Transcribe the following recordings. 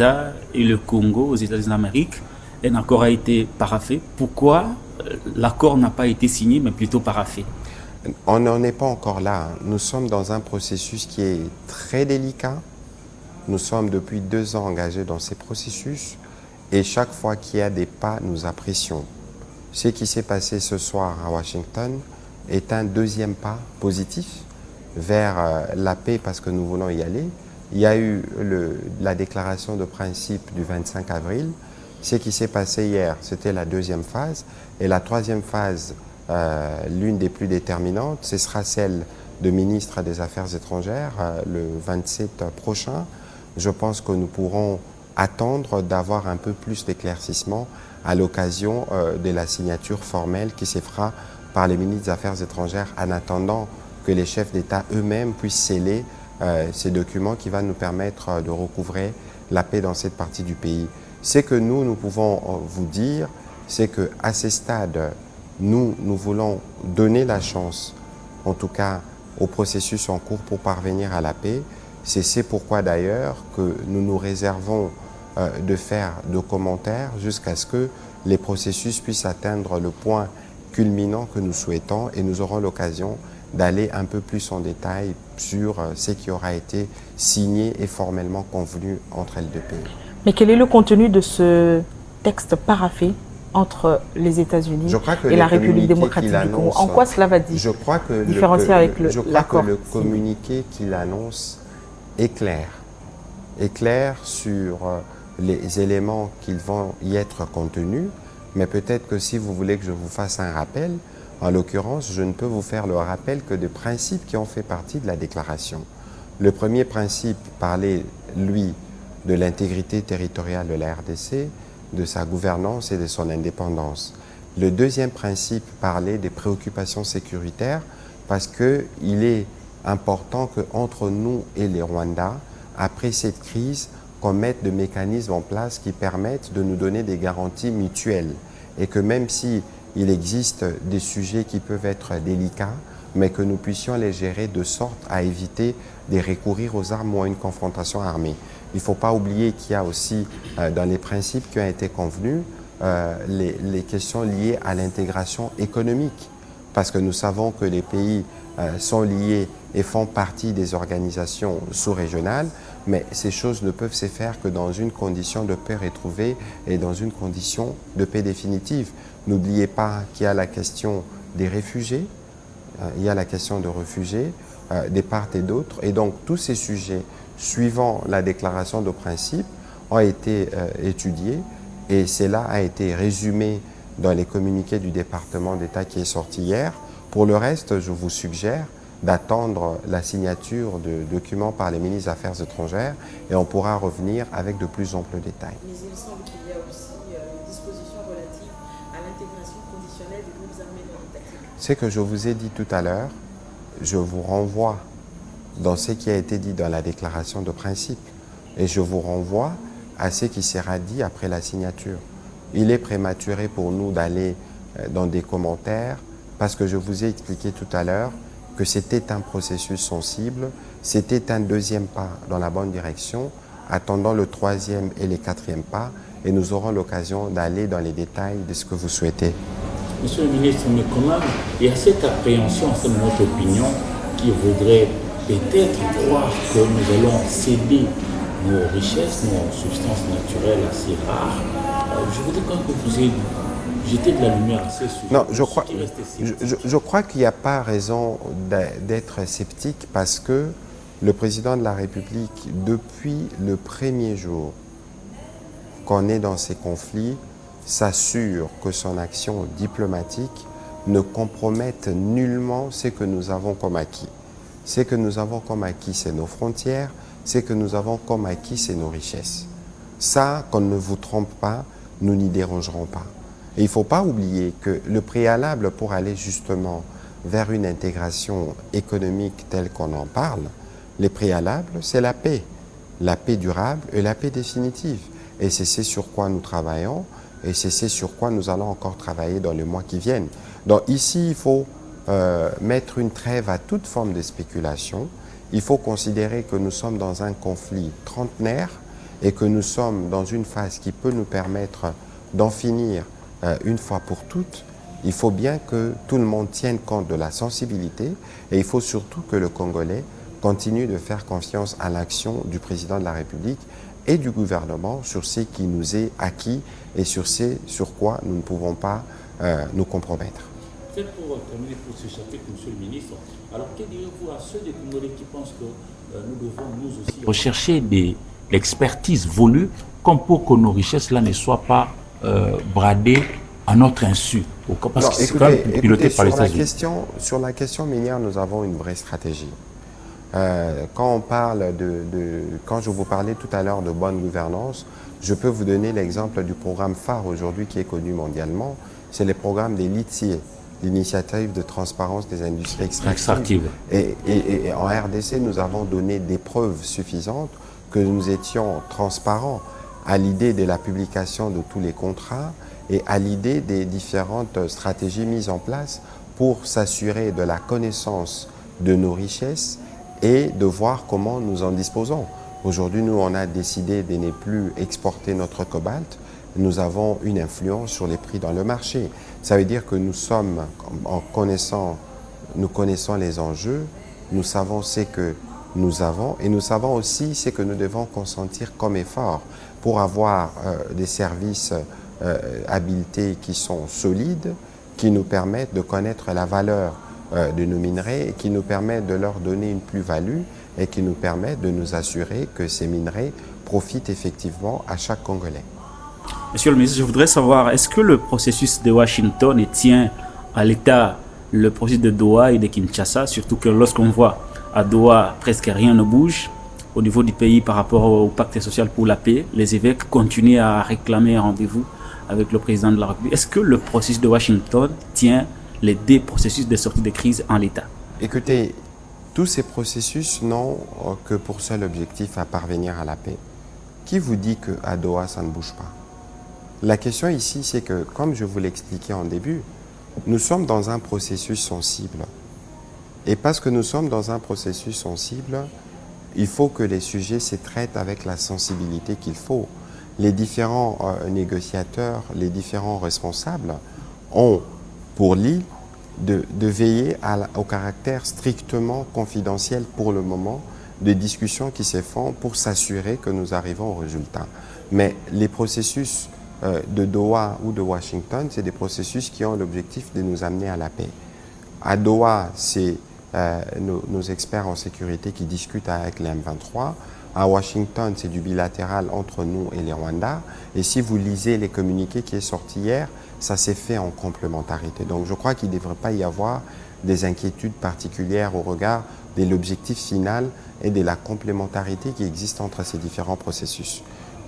Rwanda et le Congo aux États-Unis d'Amérique, un accord a été paraphé. Pourquoi l'accord n'a pas été signé, mais plutôt paraphé? On n'en est pas encore là. Nous sommes dans un processus qui est très délicat. Nous sommes depuis 2 ans engagés dans ces processus et chaque fois qu'il y a des pas, nous apprécions. Ce qui s'est passé ce soir à Washington est un deuxième pas positif vers la paix parce que nous voulons y aller. Il y a eu la déclaration de principe du 25 avril. Ce qui s'est passé hier, c'était la deuxième phase. Et la troisième phase, l'une des plus déterminantes, ce sera celle de ministre des Affaires étrangères le 27 prochain. Je pense que nous pourrons attendre d'avoir un peu plus d'éclaircissement à l'occasion de la signature formelle qui se fera par les ministres des Affaires étrangères en attendant que les chefs d'État eux-mêmes puissent sceller ces documents qui vont nous permettre de recouvrer la paix dans cette partie du pays. Ce que nous pouvons vous dire, c'est qu'à ce stade, nous voulons donner la chance, en tout cas au processus en cours pour parvenir à la paix. C'est pourquoi d'ailleurs que nous nous réservons de faire de commentaires jusqu'à ce que les processus puissent atteindre le point culminant que nous souhaitons et nous aurons l'occasion d'aller un peu plus en détail sur ce qui aura été signé et formellement convenu entre les deux pays. Mais quel est le contenu de ce texte paraphé entre les États-Unis et la République démocratique du Congo? En quoi cela va différencier avec l'accord? Je crois que le communiqué qu'il annonce est clair sur les éléments qui vont y être contenus, mais peut-être que si vous voulez que je vous fasse un rappel, en l'occurrence, je ne peux vous faire le rappel que des principes qui ont fait partie de la déclaration. Le premier principe parlait, lui, de l'intégrité territoriale de la RDC, de sa gouvernance et de son indépendance. Le deuxième principe parlait des préoccupations sécuritaires parce qu'il est important qu'entre nous et les Rwandais, après cette crise, qu'on mette des mécanismes en place qui permettent de nous donner des garanties mutuelles et que même si il existe des sujets qui peuvent être délicats, mais que nous puissions les gérer de sorte à éviter de recourir aux armes ou à une confrontation armée. Il ne faut pas oublier qu'il y a aussi dans les principes qui ont été convenus les questions liées à l'intégration économique, parce que nous savons que les pays sont liés et font partie des organisations sous-régionales, mais ces choses ne peuvent se faire que dans une condition de paix retrouvée et dans une condition de paix définitive. N'oubliez pas qu'il y a la question des réfugiés, il y a la question de réfugiés, des part et d'autres, et donc tous ces sujets, suivant la déclaration de principe, ont été étudiés, et cela a été résumé dans les communiqués du département d'État qui est sorti hier. Pour le reste, je vous suggère d'attendre la signature de documents par les ministres des Affaires étrangères et on pourra revenir avec de plus amples détails. Mais il semble qu'il y a aussi une disposition relative à l'intégration conditionnelle des groupes armés non étatiques. Ce que je vous ai dit tout à l'heure, je vous renvoie dans ce qui a été dit dans la déclaration de principe et je vous renvoie à ce qui sera dit après la signature. Il est prématuré pour nous d'aller dans des commentaires parce que je vous ai expliqué tout à l'heure que c'était un processus sensible, c'était un deuxième pas dans la bonne direction, attendant le troisième et le quatrième pas, et nous aurons l'occasion d'aller dans les détails de ce que vous souhaitez. Monsieur le ministre, mais comment il y a cette appréhension, c'est notre opinion, qui voudrait peut-être croire que nous allons céder nos richesses, nos substances naturelles assez rares. Je voudrais quand même que vous ayez jeté de la lumière à ces sujets. Non, je crois qu'il n'y a pas raison d'être sceptique parce que le président de la République, depuis le premier jour qu'on est dans ces conflits, s'assure que son action diplomatique ne compromette nullement ce que nous avons comme acquis. Ce que nous avons comme acquis, c'est nos frontières. Ce que nous avons comme acquis, c'est nos richesses. Ça, qu'on ne vous trompe pas, nous n'y dérangerons pas. Et il ne faut pas oublier que le préalable pour aller justement vers une intégration économique telle qu'on en parle, les préalables, c'est la paix durable et la paix définitive. Et c'est ce sur quoi nous travaillons et c'est ce sur quoi nous allons encore travailler dans les mois qui viennent. Donc ici, il faut mettre une trêve à toute forme de spéculation. Il faut considérer que nous sommes dans un conflit trentenaire et que nous sommes dans une phase qui peut nous permettre d'en finir une fois pour toutes, il faut bien que tout le monde tienne compte de la sensibilité et il faut surtout que le Congolais continue de faire confiance à l'action du président de la République et du gouvernement sur ce qui nous est acquis et sur ce sur quoi nous ne pouvons pas nous compromettre. Peut-être pour terminer pour ce chapitre, Monsieur le Ministre, alors que direz-vous à ceux des Congolais qui pensent que nous devons nous aussi rechercher l'expertise voulue comme pour que nos richesses là ne soient pas bradées à notre insu, parce que c'est quand même piloté par les États-Unis. Sur la question minière, nous avons une vraie stratégie. Quand je vous parlais tout à l'heure de bonne gouvernance, je peux vous donner l'exemple du programme phare aujourd'hui qui est connu mondialement, c'est le programme des LITSIE, l'initiative de transparence des industries extractives. Et en RDC, nous avons donné des preuves suffisantes que nous étions transparents à l'idée de la publication de tous les contrats et à l'idée des différentes stratégies mises en place pour s'assurer de la connaissance de nos richesses et de voir comment nous en disposons. Aujourd'hui, nous, on a décidé de ne plus exporter notre cobalt. Nous avons une influence sur les prix dans le marché. Ça veut dire que nous connaissons les enjeux, nous savons ce que nous avons et nous savons aussi ce que nous devons consentir comme effort pour avoir des services habilités qui sont solides, qui nous permettent de connaître la valeur de nos minerais et qui nous permettent de leur donner une plus-value et qui nous permettent de nous assurer que ces minerais profitent effectivement à chaque Congolais. Monsieur le ministre, je voudrais savoir, est-ce que le processus de Washington tient à l'État le processus de Doha et de Kinshasa, surtout que lorsqu'on voit à Doha presque rien ne bouge au niveau du pays par rapport au pacte social pour la paix, les évêques continuent à réclamer un rendez-vous avec le président de la République. Est-ce que le processus de Washington tient les deux processus de sortie de crise en l'état? Écoutez, tous ces processus n'ont que pour seul objectif à parvenir à la paix. Qui vous dit qu'à Doha, ça ne bouge pas? La question ici, c'est que, comme je vous l'expliquais en début, nous sommes dans un processus sensible. Et parce que nous sommes dans un processus sensible, il faut que les sujets se traitent avec la sensibilité qu'il faut. Les différents négociateurs, les différents responsables ont pour lit de veiller au caractère strictement confidentiel pour le moment des discussions qui se font pour s'assurer que nous arrivons au résultat. Mais les processus de Doha ou de Washington, c'est des processus qui ont l'objectif de nous amener à la paix. À Doha, c'est nos experts en sécurité qui discutent avec les M23. À Washington, c'est du bilatéral entre nous et les Rwandais. Et si vous lisez les communiqués qui sont sortis hier, ça s'est fait en complémentarité. Donc je crois qu'il ne devrait pas y avoir des inquiétudes particulières au regard de l'objectif final et de la complémentarité qui existe entre ces différents processus.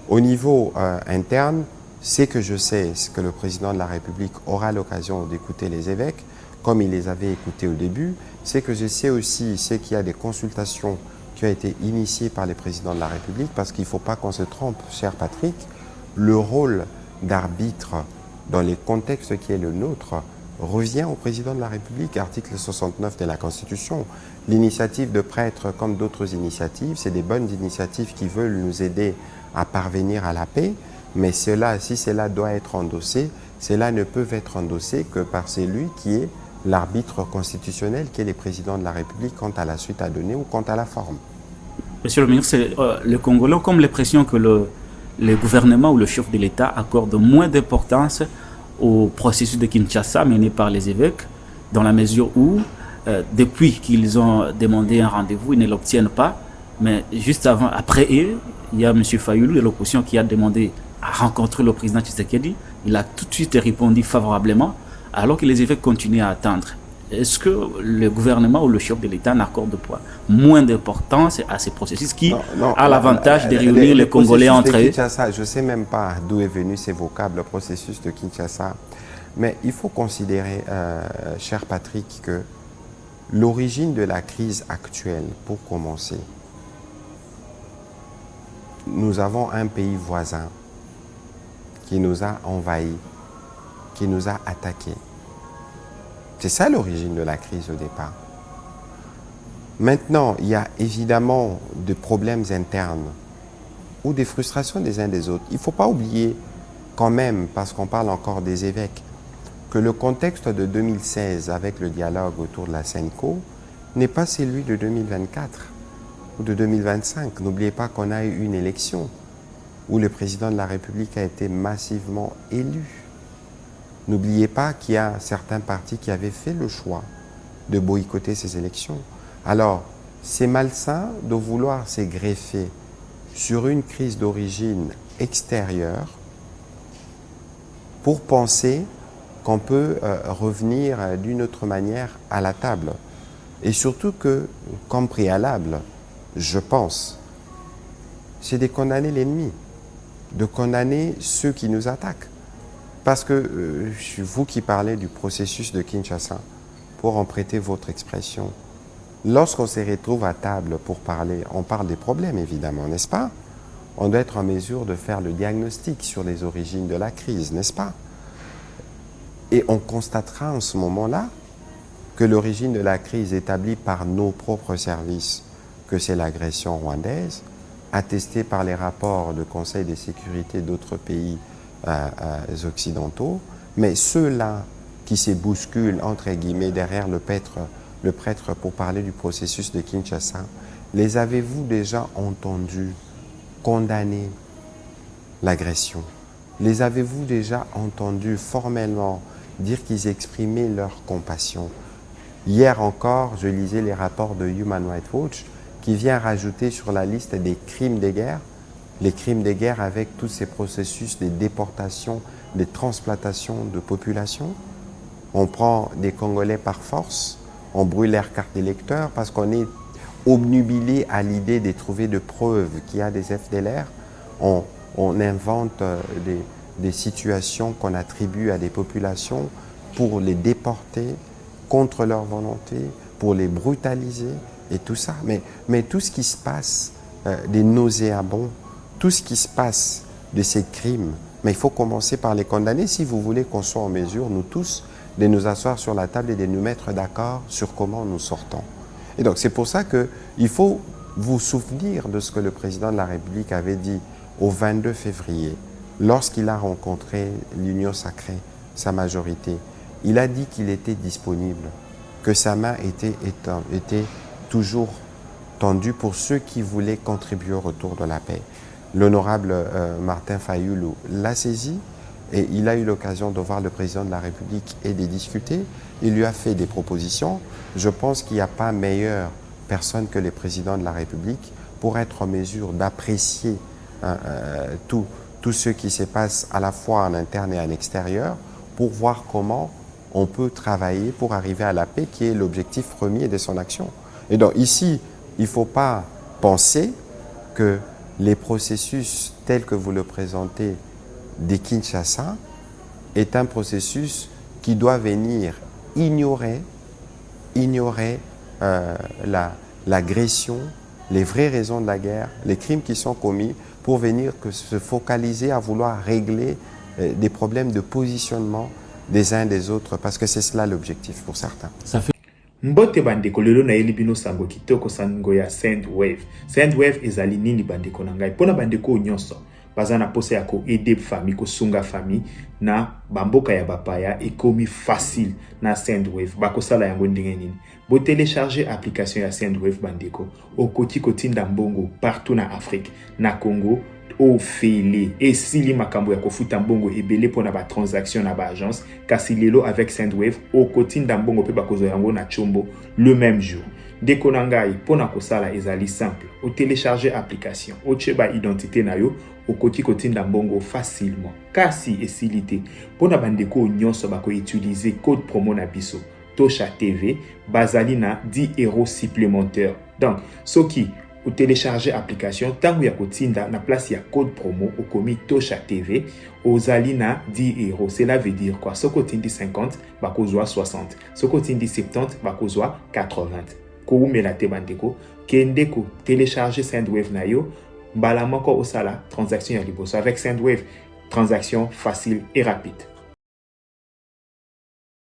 Au niveau interne, ce que je sais, c'est que le président de la République aura l'occasion d'écouter les évêques, comme il les avait écoutés au début. C'est que je sais aussi qu'il y a des consultations qui ont été initiées par les présidents de la République, parce qu'il ne faut pas qu'on se trompe, cher Patrick, le rôle d'arbitre dans les contextes qui est le nôtre revient au président de la République, article 69 de la Constitution. L'initiative de prêtres, comme d'autres initiatives, c'est des bonnes initiatives qui veulent nous aider à parvenir à la paix, mais si cela doit être endossé, cela ne peut être endossé que par celui qui est l'arbitre constitutionnel, qui est le président de la République, quant à la suite à donner ou quant à la forme. Monsieur le ministre, les Congolais ont comme l'impression que le gouvernement ou le chef de l'État accorde moins d'importance au processus de Kinshasa mené par les évêques, dans la mesure où, depuis qu'ils ont demandé un rendez-vous, ils ne l'obtiennent pas. Mais juste après eux, il y a M. Fayoulou de l'opposition qui a demandé à rencontrer le président Tshisekedi. Il a tout de suite répondu favorablement, alors que les évêques continuent à attendre. Est-ce que le gouvernement ou le chef de l'État n'accorde pas moins d'importance à ces processus qui a l'avantage de réunir les Congolais entre eux? Je ne sais même pas d'où est venu ces vocables, le processus de Kinshasa. Mais il faut considérer, cher Patrick, que l'origine de la crise actuelle, pour commencer, nous avons un pays voisin qui nous a envahis, qui nous a attaqués. C'est ça l'origine de la crise au départ. Maintenant, il y a évidemment des problèmes internes ou des frustrations des uns des autres. Il ne faut pas oublier quand même, parce qu'on parle encore des évêques, que le contexte de 2016 avec le dialogue autour de la SENCO n'est pas celui de 2024 ou de 2025. N'oubliez pas qu'on a eu une élection où le président de la République a été massivement élu. N'oubliez pas qu'il y a certains partis qui avaient fait le choix de boycotter ces élections. Alors, c'est malsain de vouloir se greffer sur une crise d'origine extérieure pour penser qu'on peut revenir d'une autre manière à la table. Et surtout que, comme préalable, je pense, c'est de condamner l'ennemi, de condamner ceux qui nous attaquent. Parce que vous qui parlez du processus de Kinshasa, pour en prêter votre expression, lorsqu'on se retrouve à table pour parler, on parle des problèmes évidemment, n'est-ce pas? On doit être en mesure de faire le diagnostic sur les origines de la crise, n'est-ce pas? Et on constatera en ce moment-là que l'origine de la crise établie par nos propres services, que c'est l'agression rwandaise, attestée par les rapports du Conseil de sécurité d'autres pays occidentaux, mais ceux-là qui se bousculent, entre guillemets, derrière le prêtre pour parler du processus de Kinshasa, les avez-vous déjà entendus condamner l'agression? Les avez-vous déjà entendus formellement dire qu'ils exprimaient leur compassion? Hier encore, je lisais les rapports de Human Rights Watch qui vient rajouter sur la liste des crimes de guerre, les crimes de guerre avec tous ces processus de déportation, de transplantation de population. On prend des Congolais par force, on brûle leurs cartes d'électeurs parce qu'on est obnubilé à l'idée de trouver de preuves qu'il y a des FDLR. On invente des situations qu'on attribue à des populations pour les déporter contre leur volonté, pour les brutaliser et tout ça. Mais tout ce qui se passe des nauséabonds, tout ce qui se passe de ces crimes, mais il faut commencer par les condamner si vous voulez qu'on soit en mesure, nous tous, de nous asseoir sur la table et de nous mettre d'accord sur comment nous sortons. Et donc c'est pour ça qu'il faut vous souvenir de ce que le président de la République avait dit au 22 février, lorsqu'il a rencontré l'Union sacrée, sa majorité. Il a dit qu'il était disponible, que sa main était toujours tendue pour ceux qui voulaient contribuer au retour de la paix. L'honorable Martin Fayulu l'a saisi et il a eu l'occasion de voir le président de la République et de discuter. Il lui a fait des propositions. Je pense qu'il n'y a pas meilleure personne que le président de la République pour être en mesure d'apprécier tout ce qui se passe à la fois en interne et en extérieur pour voir comment on peut travailler pour arriver à la paix qui est l'objectif premier de son action. Et donc ici, il ne faut pas penser que les processus tels que vous le présentez de Kinshasa est un processus qui doit venir ignorer l'agression, les vraies raisons de la guerre, les crimes qui sont commis pour venir se focaliser à vouloir régler des problèmes de positionnement des uns des autres, parce que c'est cela l'objectif pour certains. Mbote bandeko lelo na elibino sango kitoko sango ya Sendwave. Sendwave ezali nini bandeko na ngai. Pona bandeko nyonso baza na posa ya ko aider famille ko sunga famille na bamboka ya bapaya ekomi facile na Sendwave. Bakosala yango ndenge nini. Bo télécharger application ya Sendwave bandeko okoti kotinda mbongo partout na Afrique, na Congo, au fele et sili makambo ya kofuta mbongo ebele pona ba transaction na ba agence kasi lelo avec Sendwave au kotinda mbongo pe bakozo yango na chombo le même jour. Deko na ngai pona kosala ezali simple, au télécharger application, au cheba identité na yo, au koti kotinda mbongo facilement. Kasi esilité pona bandeko nyonso bako utiliser code promo na biso Tosha TV bazali na 10 € supplémentaires. Donc soki ou télécharger application tangu ya kotinda na place ya code promo au komi Tosha TV ozali na 10 €. Cela veut dire quoi? Soko tindi 50 bakozwa 60, soko tindi 70 bakozwa 80. Koumela te bandeko kende ko télécharger Sendwave na yo mbala moko osala transaction ya liboso avec Sendwave, transaction facile et rapide.